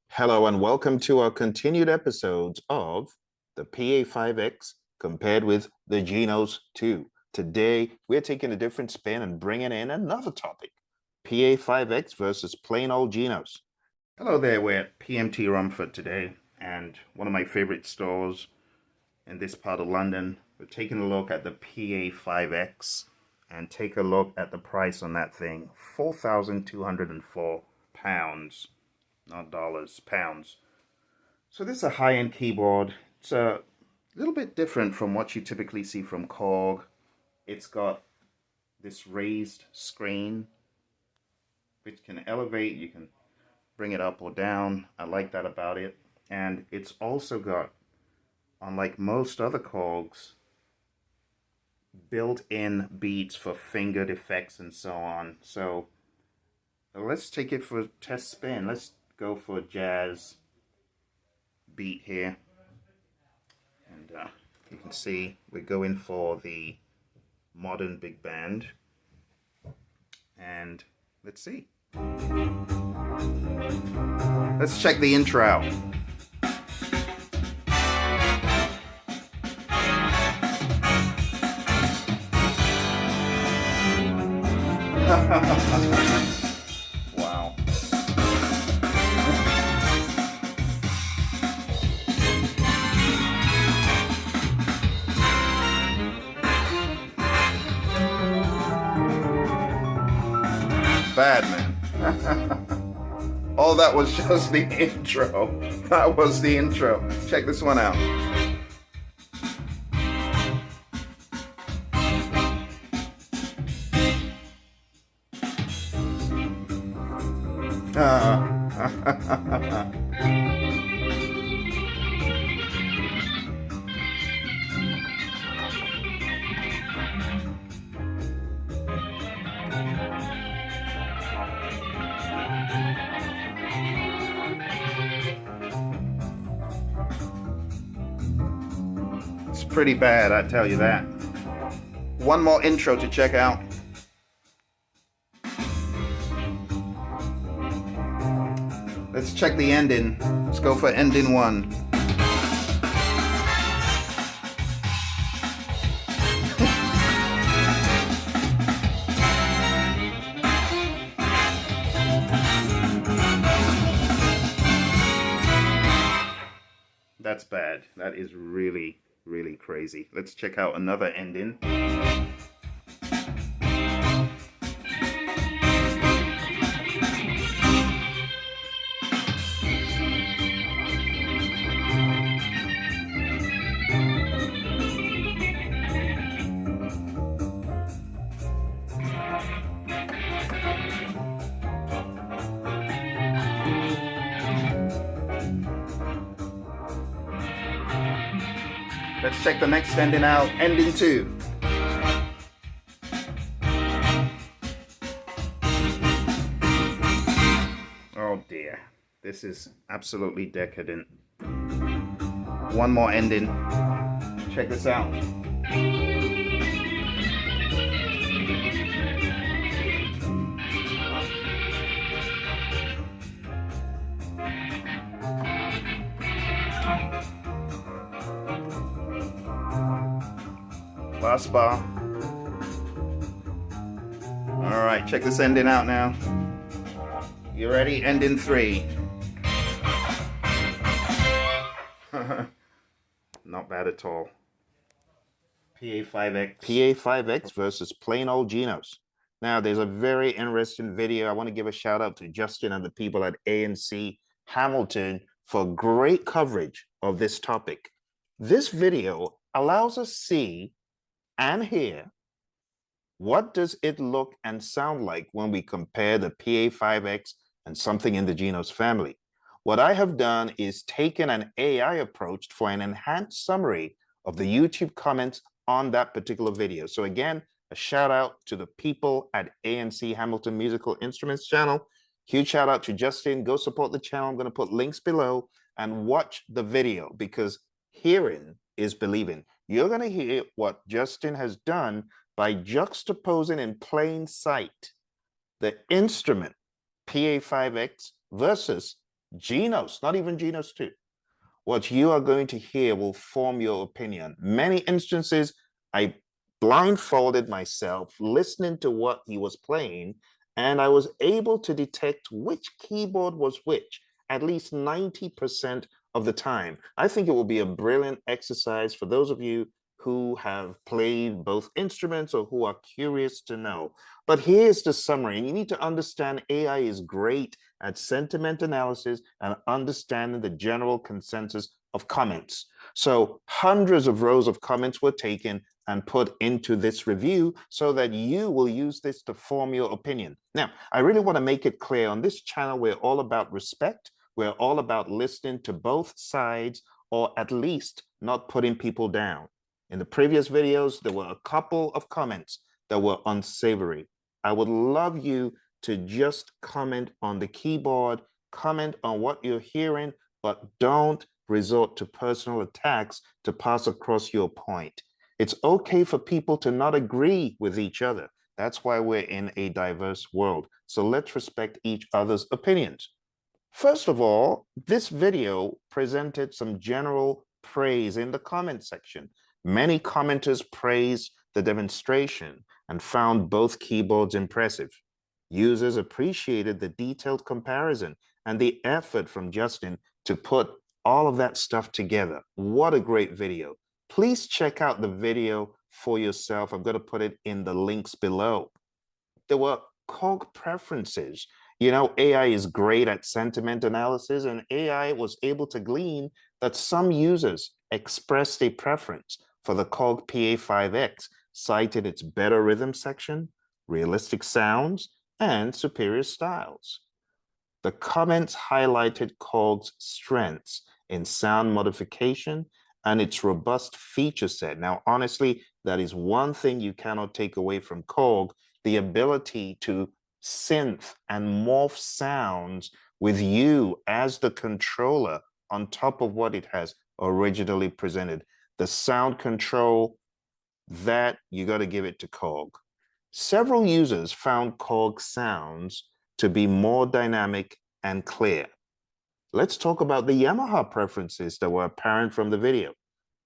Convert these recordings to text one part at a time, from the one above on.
Hello and welcome to our continued episodes of the PA5X compared with the Genos 2. Today, we're taking a different spin and bringing in another topic, PA5X versus plain old Genos. Hello there, we're at PMT Romford today, and one of my favorite stores in this part of London. We're taking a look at the PA5X and take a look at the price on that thing, £4,204. Not dollars, pounds. So this is a high-end keyboard. It's a little bit different from what you typically see from Korg. It's got this raised screen, which can elevate. You can bring it up or down. I like that about it. And it's also got, unlike most other Korgs, built-in beats for fingered effects and so on. So let's take it for a test spin. Let's go for a jazz beat here, and you can see we're going for the modern big band, and let's see. Let's check the intro out. Wow. Bad, man. Oh, that was just the intro. That was the intro. Check this one out. It's pretty bad, I tell you that. One more intro to check out. Let's check the ending. Let's go for ending one. That's bad. That is really, really crazy. Let's check out another ending. Let's check the next ending out. Ending two. Oh dear. This is absolutely decadent. One more ending. Check this out. Last bar. All right, check this ending out now. You ready? Ending three. Not bad at all. PA5X. PA5X versus plain old Genos. Now, there's a very interesting video. I want to give a shout out to Justin and the people at ANC Hamilton for great coverage of this topic. This video allows us to see and hear what does it look and sound like when we compare the PA5X and something in the Genos family. What I have done is taken an AI approach for an enhanced summary of the YouTube comments on that particular video. So again, a shout out to the people at ANC Hamilton Musical Instruments channel. Huge shout out to Justin. Go support the channel. I'm going to put links below and watch the video, because hearing is believing. You're going to hear what Justin has done by juxtaposing in plain sight the instrument PA5X versus Genos, not even Genos 2. What you are going to hear will form your opinion. Many instances, I blindfolded myself listening to what he was playing, and I was able to detect which keyboard was which at least 90% of the time. I think it will be a brilliant exercise for those of you who have played both instruments or who are curious to know. But here's the summary, and you need to understand AI is great at sentiment analysis and understanding the general consensus of comments. So hundreds of rows of comments were taken and put into this review so that you will use this to form your opinion. Now, I really want to make it clear on this channel, we're all about respect. We're all about listening to both sides, or at least not putting people down. In the previous videos, there were a couple of comments that were unsavory. I would love you to just comment on the keyboard, comment on what you're hearing, but don't resort to personal attacks to pass across your point. It's okay for people to not agree with each other. That's why we're in a diverse world. So let's respect each other's opinions. First of all, this video presented some general praise in the comment section. Many commenters praised the demonstration and found both keyboards impressive. Users appreciated the detailed comparison and the effort from Justin to put all of that stuff together. What a great video. Please check out the video for yourself. I'm going to put it in the links below. There were Korg preferences. You know, AI is great at sentiment analysis, and AI was able to glean that some users expressed a preference for the Korg PA5X, cited its better rhythm section, realistic sounds, and superior styles. The comments highlighted Korg's strengths in sound modification and its robust feature set. Now, honestly, that is one thing you cannot take away from Korg, the ability to synth and morph sounds with you as the controller on top of what it has originally presented. The sound control, that you got to give it to Korg. Several users found Korg sounds to be more dynamic and clear. Let's talk about the Yamaha preferences that were apparent from the video.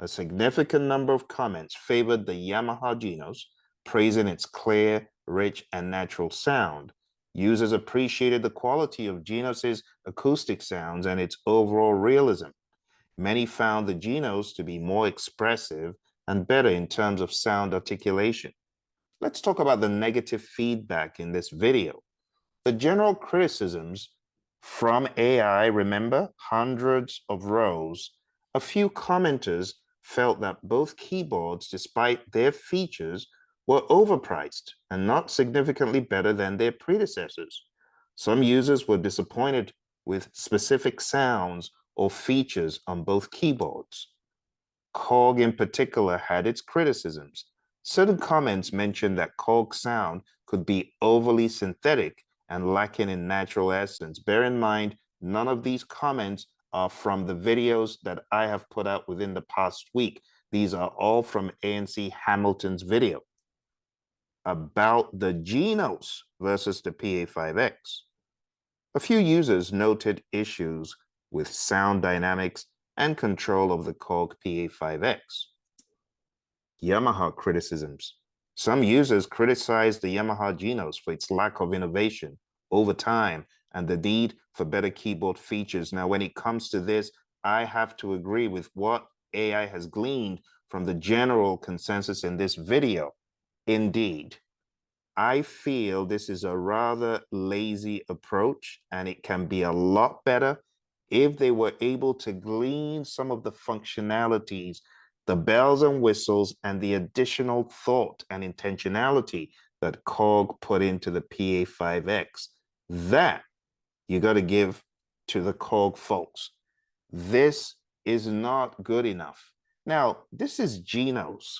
A significant number of comments favored the Yamaha Genos, praising its clear, rich, and natural sound. Users appreciated the quality of Genos' acoustic sounds and its overall realism. Many found the Genos to be more expressive and better in terms of sound articulation. Let's talk about the negative feedback in this video. The general criticisms from AI, remember, hundreds of rows. A few commenters felt that both keyboards, despite their features, were overpriced and not significantly better than their predecessors. Some users were disappointed with specific sounds or features on both keyboards. Korg in particular had its criticisms. Certain comments mentioned that Korg sound could be overly synthetic and lacking in natural essence. Bear in mind, none of these comments are from the videos that I have put out within the past week. These are all from ANC Hamilton's video about the Genos versus the PA5X. A few users noted issues with sound dynamics and control of the Korg PA5X. Yamaha criticisms. Some users criticized the Yamaha Genos for its lack of innovation over time and the need for better keyboard features. Now, when it comes to this, I have to agree with what AI has gleaned from the general consensus in this video. Indeed, I feel this is a rather lazy approach, and it can be a lot better if they were able to glean some of the functionalities, the bells and whistles, and the additional thought and intentionality that Korg put into the PA5X. That you got to give to the Korg folks. This is not good enough. Now, this is Genos.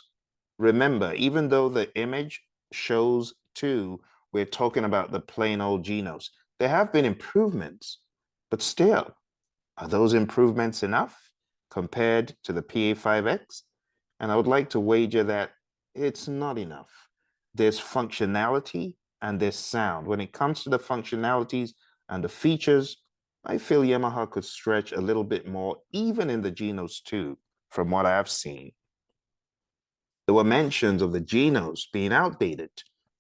Remember, even though the image shows two, we're talking about the plain old Genos. There have been improvements, but still, are those improvements enough compared to the PA5X? And I would like to wager that it's not enough. There's functionality and there's sound. When it comes to the functionalities and the features, I feel Yamaha could stretch a little bit more, even in the Genos 2, from what I've seen. There were mentions of the Genos being outdated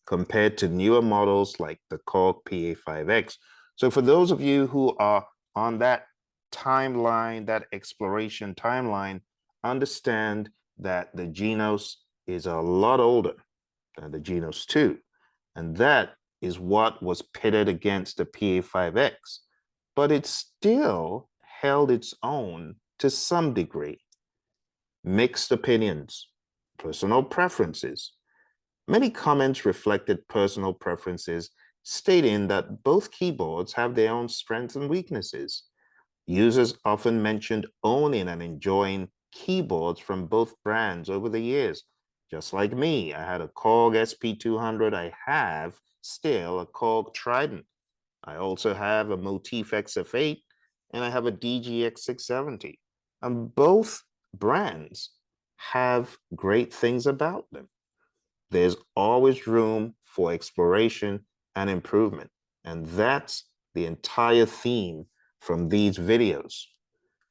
compared to newer models like the Korg PA5X. So for those of you who are on that timeline, that exploration timeline, understand that the Genos is a lot older than the Genos 2. And that is what was pitted against the PA5X. But it still held its own to some degree. Mixed opinions, personal preferences. Many comments reflected personal preferences, stating that both keyboards have their own strengths and weaknesses. Users often mentioned owning and enjoying keyboards from both brands over the years. Just like me, I had a Korg SP200. I have still a Korg Trident. I also have a Motif XF8 and I have a DGX 670. And both brands have great things about them. There's always room for exploration and improvement. And that's the entire theme from these videos.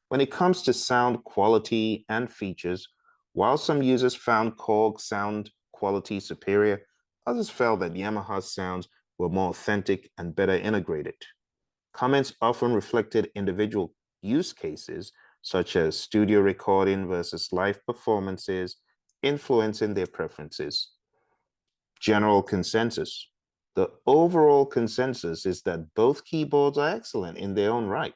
When it comes to sound quality and features, while some users found Korg sound quality superior, others felt that Yamaha's sounds were more authentic and better integrated. Comments often reflected individual use cases, such as studio recording versus live performances, influencing their preferences. General consensus. The overall consensus is that both keyboards are excellent in their own right,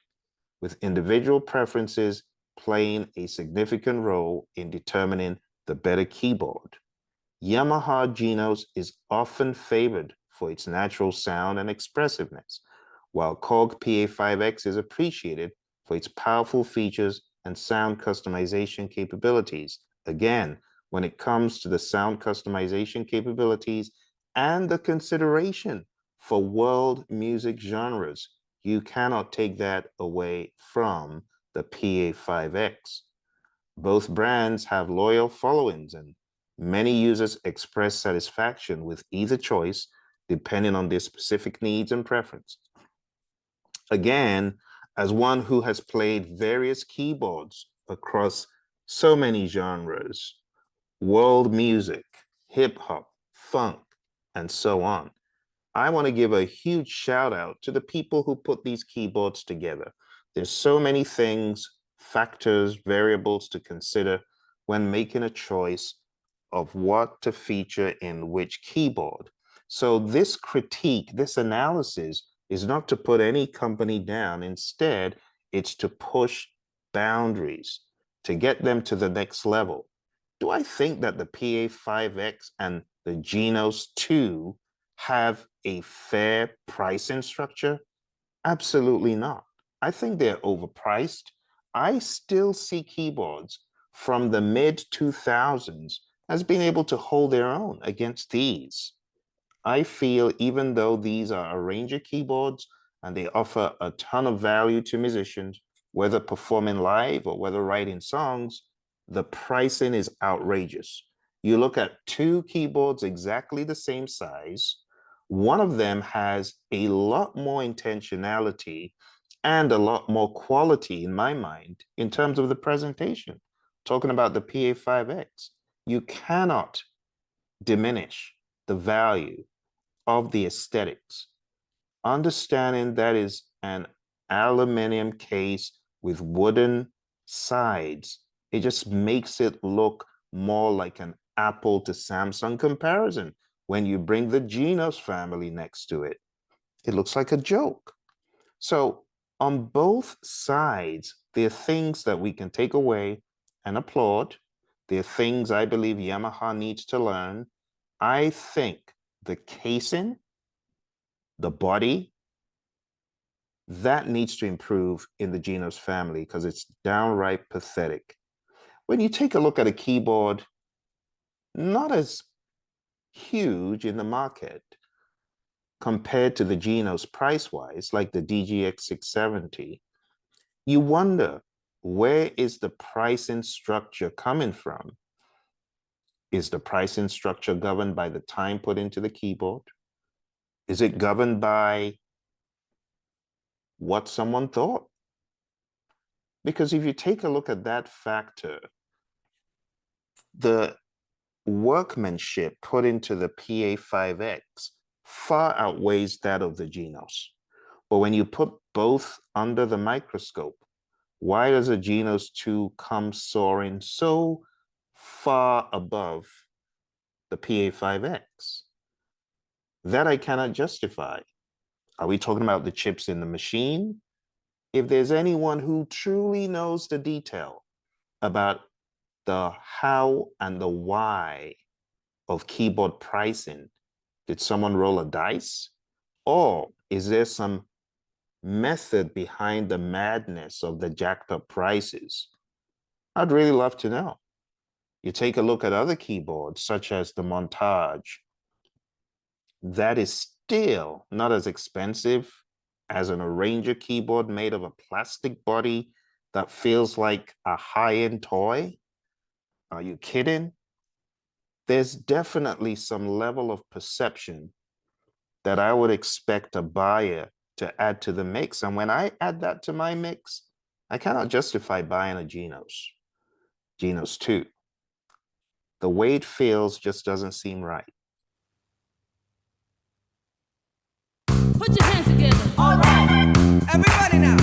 with individual preferences playing a significant role in determining the better keyboard. Yamaha Genos is often favored for its natural sound and expressiveness, while Korg PA5X is appreciated for its powerful features and sound customization capabilities. Again, when it comes to the sound customization capabilities and the consideration for world music genres, you cannot take that away from the PA5X. Both brands have loyal followings, and many users express satisfaction with either choice depending on their specific needs and preferences. Again, as one who has played various keyboards across so many genres, world music, hip hop, funk, and so on, I want to give a huge shout out to the people who put these keyboards together. There's so many things, factors, variables to consider when making a choice of what to feature in which keyboard. So this critique, this analysis is not to put any company down. Instead, it's to push boundaries, to get them to the next level. Do I think that the PA5X and the Genos 2 have a fair pricing structure? Absolutely not. I think they're overpriced. I still see keyboards from the mid 2000s as being able to hold their own against these. I feel even though these are arranger keyboards and they offer a ton of value to musicians, whether performing live or whether writing songs, the pricing is outrageous. You look at two keyboards exactly the same size, one of them has a lot more intentionality and a lot more quality in my mind in terms of the presentation. Talking about the PA5X, you cannot diminish the value of the aesthetics. Understanding that is an aluminum case with wooden sides, it just makes it look more like an Apple to Samsung comparison. When you bring the Genos family next to it, it looks like a joke. So on both sides, there are things that we can take away and applaud. There are things I believe Yamaha needs to learn. I think the casing, the body, that needs to improve in the Genos family because it's downright pathetic. When you take a look at a keyboard, not as huge in the market compared to the Genos price-wise, like the DGX 670, you wonder, where is the pricing structure coming from? Is the pricing structure governed by the time put into the keyboard? Is it governed by what someone thought. Because if you take a look at that factor, the workmanship put into the PA5X far outweighs that of the Genos. But when you put both under the microscope, why does a Genos 2 come soaring so far above the PA5X? That I cannot justify. Are we talking about the chips in the machine? If there's anyone who truly knows the detail about the how and the why of keyboard pricing, did someone roll a dice? Or is there some method behind the madness of the jacked up prices? I'd really love to know. You take a look at other keyboards, such as the Montage, that is still not as expensive as an arranger keyboard made of a plastic body that feels like a high-end toy. Are you kidding? There's definitely some level of perception that I would expect a buyer to add to the mix. And when I add that to my mix, I cannot justify buying a Genos 2. The way it feels just doesn't seem right. Put your hands together. All right. Everybody now.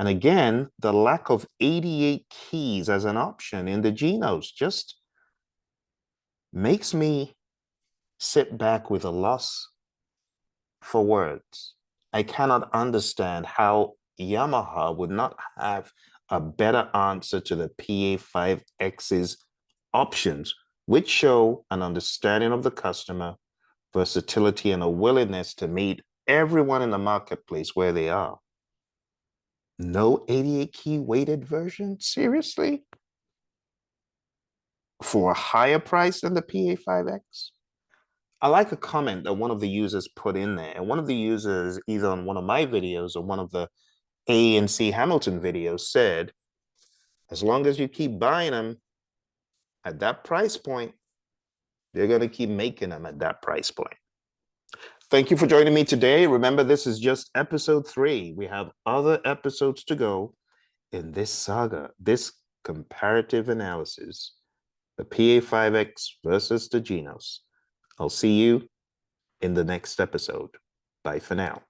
And again, the lack of 88 keys as an option in the Genos just makes me sit back with a loss for words. I cannot understand how Yamaha would not have a better answer to the PA5X's options, which show an understanding of the customer, versatility, and a willingness to meet everyone in the marketplace where they are. No 88 key weighted version? Seriously? For a higher price than the PA5X? I like a comment that one of the users put in there. And one of the users, either on one of my videos or one of the A&C Hamilton videos, said, as long as you keep buying them at that price point, they're going to keep making them at that price point. Thank you for joining me today. Remember, this is just episode 3. We have other episodes to go in this saga, this comparative analysis, the PA5X versus the Genos. I'll see you in the next episode. Bye for now.